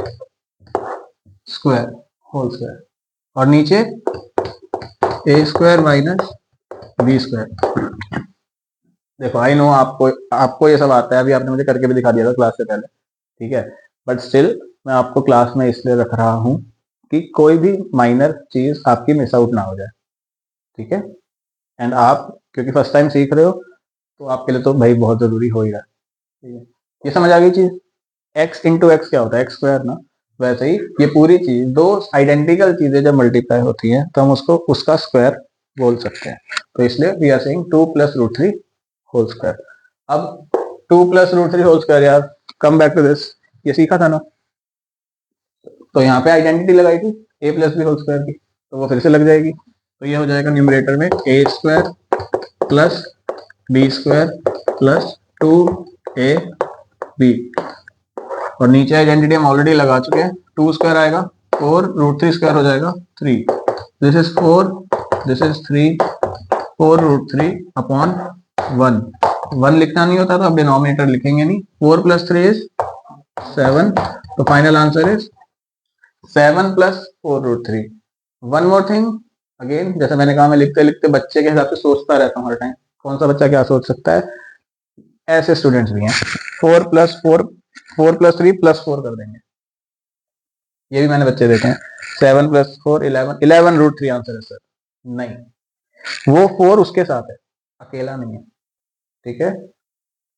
स्क्वायर होल स्क्वायर, और नीचे a² - b²। देखो आई नो आपको आपको ये सब आता है, अभी आपने मुझे करके भी दिखा दिया था क्लास से पहले। ठीक है, बट स्टिल मैं आपको क्लास में इसलिए रख रहा हूँ कि कोई भी माइनर चीज आपकी मिस आउट ना हो जाए। ठीक है, एंड आप क्योंकि फर्स्ट टाइम सीख रहे हो तो आपके लिए तो भाई बहुत जरूरी हो ही रहा है। ठीक है, ये समझ आ गई चीज, x × x क्या होता है x² ना, वैसे ही ये पूरी चीज दो आइडेंटिकल चीजें जब मल्टीप्लाई होती हैं तो हम उसको उसका स्क्वायर बोल सकते हैं, तो इसलिए we are saying 2 + √3 whole square. अब 2 + √3 होल स्क्वायर, यार कम बैक टू दिस, ये सीखा था ना, तो यहाँ पे आइडेंटिटी लगाई थी a + b होल स्क्वायर की, तो वो फिर से लग जाएगी, तो ये हो जाएगा न्यूमरेटर में a² + b² + 2ab, और नीचे आइडेंटिटी हम ऑलरेडी लगा चुके हैं, 2² आएगा और √3² हो जाएगा 3। This is 4, this is 3, 4√3/1। 1 लिखना नहीं होता तो अब डिनोमिनेटर लिखेंगे नहीं। 4 + 3 इज 7, तो final answer is 7 + 4√3। One more thing, again जैसे मैंने कहा, मैं लिखते लिखते बच्चे के हिसाब से सोचता रहता हूँ हर टाइम, कौन सा बच्चा क्या सोच सकता है। ऐसे स्टूडेंट्स भी हैं, 4 + 4, 4 + 3 + 4 कर देंगे, ये भी मैंने बच्चे देखे हैं। 7 + 4 11, 11√3 आंसर है सर। नहीं, वो 4 उसके साथ है, अकेला नहीं है, ठीक है।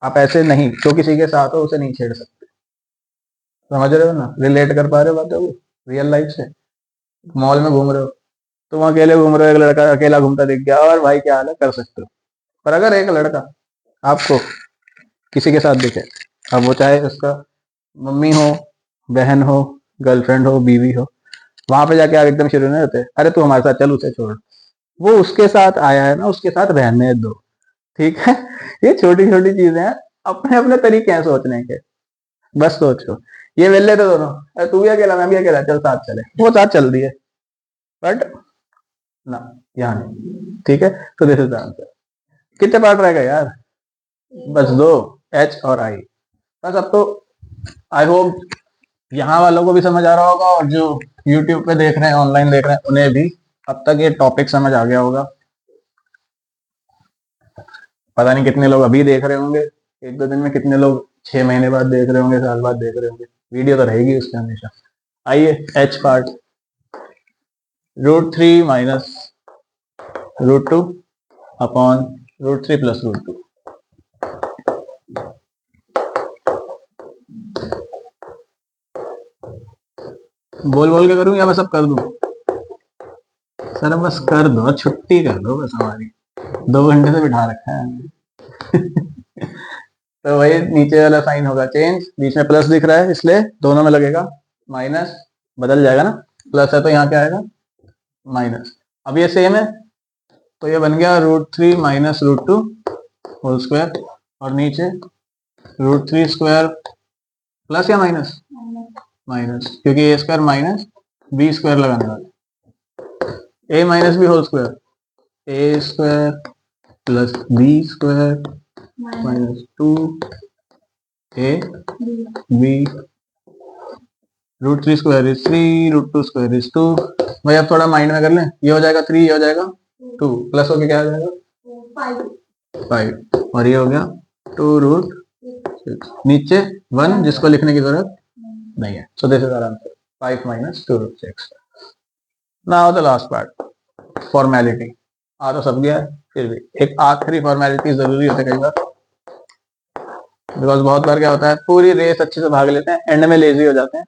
आप ऐसे नहीं, जो किसी के साथ हो उसे नहीं छेड़ सकते, समझ रहे हो ना, रिलेट कर पा रहे हो बातों को रियल लाइफ से। मॉल में घूम रहे हो, तुम अकेले घूम रहे हो, एक लड़का अकेला घूमता दिख गया और भाई क्या हाल है, कर सकते हो। पर अगर एक लड़का आपको किसी के साथ दिखे, अब वो चाहे उसका मम्मी हो, बहन हो, गर्लफ्रेंड हो, बीवी हो, वहां पे जाके आप एकदम शुरू नहीं होते, अरे तू हमारे साथ चल, उसे छोड़, वो उसके साथ आया है ना, उसके साथ रहने दो, ठीक है। ये छोटी छोटी चीजें हैं, अपने अपने तरीके हैं सोचने के, बस सोचो। ये मिल लेते दोनों, अरे तू भी अकेला मैं भी अकेला, चल साथ चले, वो साथ चल दिए, बट ना, यहाँ नहीं, ठीक है। तो दिस इज द आंसर। कितने पार्ट रह गए यार, बस 2, H और I। बस अब तो आई होप यहाँ वालों को भी समझ आ रहा होगा, और जो YouTube पे देख रहे हैं, ऑनलाइन देख रहे हैं, उन्हें भी अब तक ये टॉपिक समझ आ गया होगा। पता नहीं कितने लोग अभी देख रहे होंगे, 1-2 दिन में कितने लोग 6 महीने बाद देख रहे होंगे, साल बाद देख रहे होंगे, वीडियो तो रहेगी उसके हमेशा। आइए H पार्ट, √3 - √2 अपॉन √3 + √2। बोल बोल के करूं या बस अब कर दूं? सर बस कर दो, छुट्टी कर दो बस हमारी, 2 घंटे से बिठा रखा है। तो वही नीचे वाला साइन होगा चेंज, बीच में प्लस दिख रहा है इसलिए दोनों में लगेगा माइनस, बदल जाएगा ना, प्लस है तो यहाँ क्या आएगा माइनस। अब ये सेम है तो ये बन गया √3 - √2 होल स्क्वायर, और नीचे √3² प्लस या माइनस, माइनस, क्योंकि A square minus B square लगाने वाले, a - b whole square, a² + b² -2ab, √3² is 3, √2² is 2। भाई अब थोड़ा माइंड में कर लें, ये हो जाएगा 3, ये हो जाएगा 2, प्लस होके क्या हो जाएगा 5, और ये हो गया 2√6, नीचे 1 जिसको लिखने की जरूरत नहीं है। So this is our answer, 5 - 2√6। Now the last part, formality. आ तो सब गया है, फिर भी एक आखिरी फॉर्मेलिटी जरूरी होती है कई बार, बिकॉज बहुत बार क्या होता है, पूरी रेस अच्छे से भाग लेते हैं, एंड में लेजी हो जाते हैं,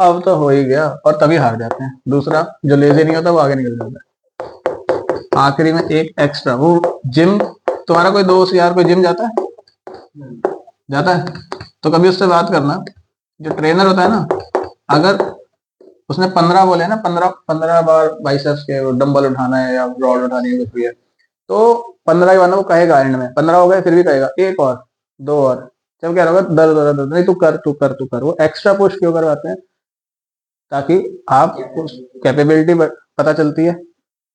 अब तो हो ही गया, और तभी हार जाते हैं। दूसरा जो लेजी नहीं होता वो आगे निकल जाता है। आखिरी में एक एक्स्ट्रा, वो जिम, तुम्हारा कोई दोस्त यार कोई जिम जाता है, जाता है, तो कभी उससे बात करना, जो ट्रेनर होता है ना, अगर उसने 15 बोले ना, 15 बार बाइसेप्स के डंबल उठाना है या रॉड उठानी है, कुछ भी है, तो 15 के बाद वो कहेगा एंड में 15 हो गए, फिर भी कहेगा एक और, 2 और, जब क्या होगा दर्द हो रहा है, नहीं तू कर तू कर तू कर। वो एक्स्ट्रा पुश क्यों करवाते हैं, ताकि आप उस कैपेबिलिटी पता चलती है,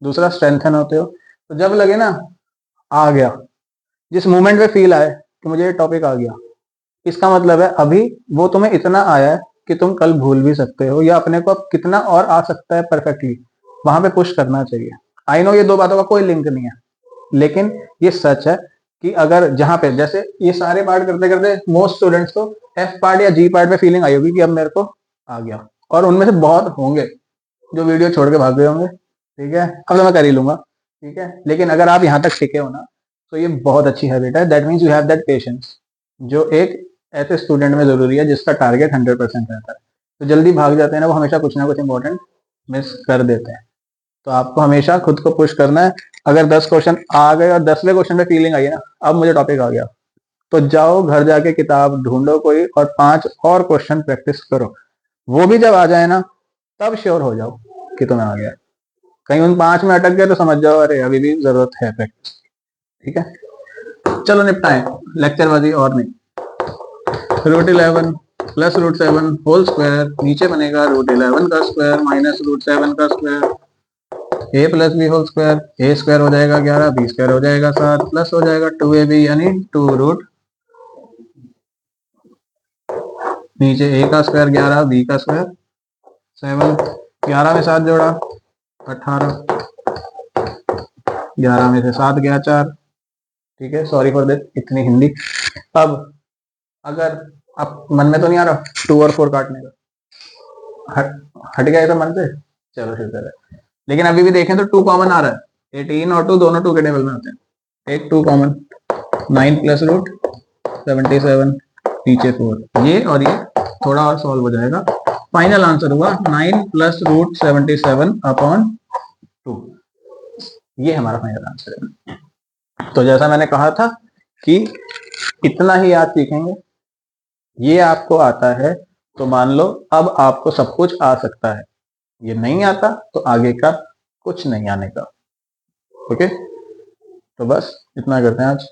दूसरा स्ट्रेंथन होते हो। तो जब लगे ना आ गया, जिस मोमेंट में फील आए कि मुझे ये टॉपिक आ गया, इसका मतलब है अभी वो तुम्हें इतना आया है कि तुम कल भूल भी सकते हो, या अपने को अब कितना और आ सकता है परफेक्टली, वहां पे पुश करना चाहिए। आई नो ये दो बातों का कोई लिंक नहीं है, लेकिन ये सच है कि अगर जहां पे जैसे ये सारे पार्ट करते करते मोस्ट स्टूडेंट्स को F पार्ट या G पार्ट में फीलिंग आई होगी कि अब मेरे को आ गया, और उनमें से बहुत होंगे जो वीडियो छोड़ के भाग गए होंगे, ठीक है, अब तो मैं कर ही लूंगा, ठीक है। लेकिन अगर आप यहाँ तक टिके हो ना, तो ये बहुत अच्छी हैबिट है, that means you have that patience, जो एक ऐसे स्टूडेंट में जरूरी है जिसका टारगेट 100% रहता है। तो जल्दी भाग जाते हैं ना, वो हमेशा कुछ ना कुछ इंपॉर्टेंट मिस कर देते हैं। तो आपको हमेशा खुद को पुश करना है। अगर 10 क्वेश्चन आ गए और 10वें क्वेश्चन में फीलिंग आई है ना, अब मुझे टॉपिक आ गया, तो जाओ घर जाके किताब ढूंढो कोई और 5 और क्वेश्चन प्रैक्टिस करो। वो भी जब आ जाए ना, तब श्योर हो जाओ कि तुम्हें आ गया। कहीं उन 5 में अटक गए तो समझ जाओ अरे अभी भी जरूरत है प्रैक्टिस, ठीक है। चलो निपटाएं, लेक्चरबाजी और नहीं। √11 + √7 होल स्क्वायर, नीचे बनेगा √11 का स्क्वायर - √7 का स्क्वायर, ए प्लस बी होल स्क्वायर, ए स्क्वायर हो जाएगा 11, बी स्क्वायर हो जाएगा 7, प्लस हो जाएगा 2ab यानी 2 रूट नीचे ए का स्क्वायर 11, बी का स्क्वायर 7, 11 में 7 जोड़ा 18, 11 में से 7 गया 4। ठीक है, सॉरी फॉर दिस इतनी हिंदी। अब अगर आप मन में तो नहीं आ रहा 2 और 4 काटने का, हट गया तो मन से, चलो शुक्र है। लेकिन अभी भी देखें तो 2 कॉमन आ रहा है, 18 और 2 दोनों 2 के टेबल में होते हैं, एक 2 कॉमन, 9 प्लस रूट 77 नीचे 4, ये और ये थोड़ा और सॉल्व हो जाएगा। फाइनल आंसर हुआ 9 प्लस रूट 77 अपॉन 2, ये हमारा फाइनल आंसर है। तो जैसा मैंने कहा था कि इतना ही याद सीखेंगे, ये आपको आता है तो मान लो अब आपको सब कुछ आ सकता है, ये नहीं आता तो आगे का कुछ नहीं आने का। ओके, तो बस इतना करते हैं आज।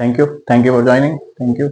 Thank you for joining, thank you.